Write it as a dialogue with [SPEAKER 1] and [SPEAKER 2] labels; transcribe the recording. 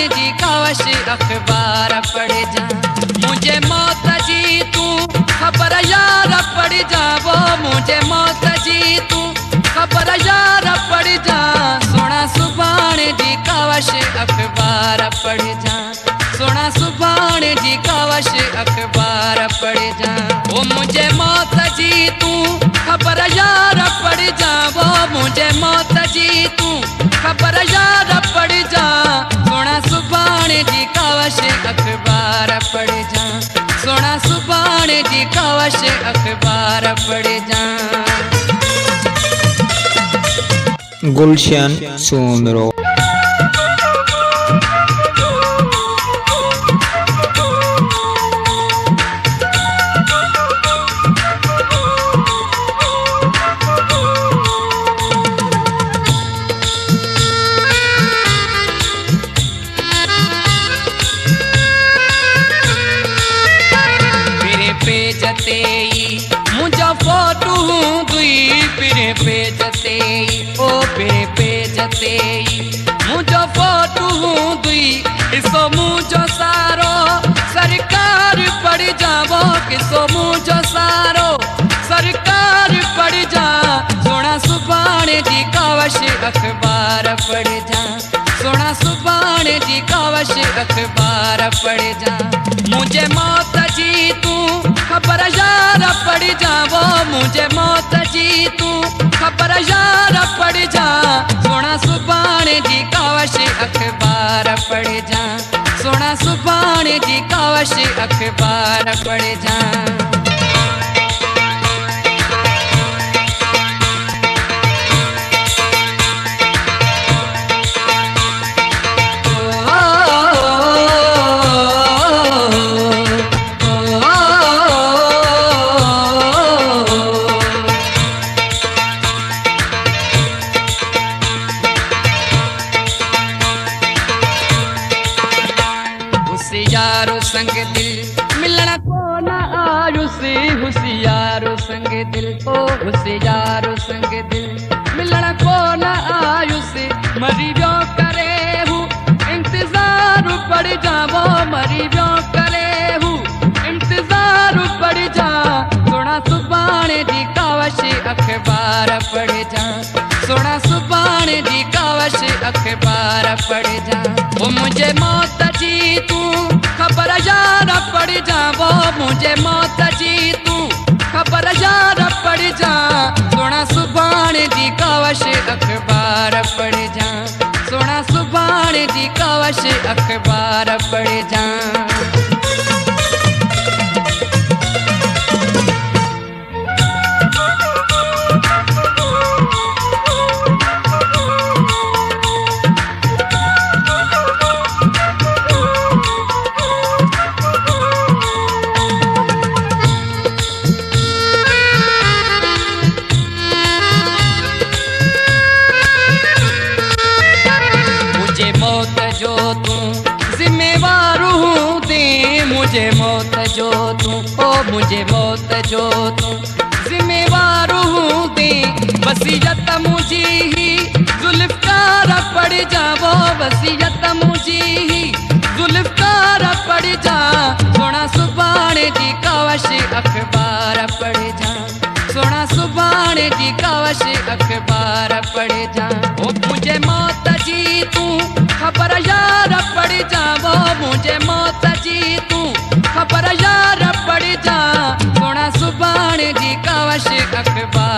[SPEAKER 1] जी कावश अखबार पढ़ जा। मुझे मौत जी तू खबर यार पढ़ जा, वो मुझे मौत जी तू खबर यार पढ़ जा। सोना सुभाणे जी कावश अखबार पढ़ जा, सोना सुभाणे जी कावश अखबार पढ़ जा। वो मुझे मौत जी तू खबर यार पढ़ जा, वो मुझे मौत जी तू खबर यार पढ़ जा। सोना सुभाणे जी कावश अखबार पढ़ जा, सोना सुभाणे जी कावश अखबार पढ़ जा।
[SPEAKER 2] गुलशन सुंदरो
[SPEAKER 1] मुझा फोटू दुई पिरे पे जतेई, ओ पिरे पे जतेई मुझा फोटू दुई। इसो मुझो सारो सरकार पढ़ जावो, किसो मुझो सारो सरकार पढ़ जा। सोना सुभाणे जी कावश अखबार पढ़ जा, सोना सुभाणे जी कावश अखबार पढ़ जा। मुझे मौत जी तू खबर यार पढ़ जा, वो मुझे मौत जी तू खबर यार पढ़ जा। सोना सुभाणे जी कावश अखबार पढ़ जा, सोना सुभाणे जी कावश अखबार पढ़ जा। होशियारो संग दिल मिलना को न आयु से, होशियारो संग दिल, ओ होशियारो संग दिल मिलना को न आयु से। मरी व्यो करे हूँ इंतजार पड़ जावो, मरी व्यो करे हूँ इंतजार पड़ जा। सोना सुभाणे जी कावश अखबार पढ़ जा, सोना सुभाणे जी कावश अखबार पढ़ जा। वो मुझे मौत जी तू खबर यार पढ़ जा, वो मुझे मौत जी तू खबर यार पढ़ जा। सोना सुभाणे जी कावश अखबार पढ़ जा, सोना सुभाणे जी कावश अखबार पढ़ जा। मौत जो तू जिम्मेवार हूँ दे, मुझे मौत जो तू, ओ मुझे मौत जो तू जिम्मेवार हूँ दे। वसीयत मुझे ही जुल्फकार पड़ जावो, वसीयत मुझे ही जुल्फकार पड़ जा। सोना सुभाणे जी कावश अखबार पढ़ जा, सोना सुभाणे जी कावश अखबार पढ़ जा। ओ मुझे मौत जी तू खबर यार पढ़ जा, वो मुझे मौत जी तू खबर यार पढ़ जा। सोना सुभाणे जी कावश अखबार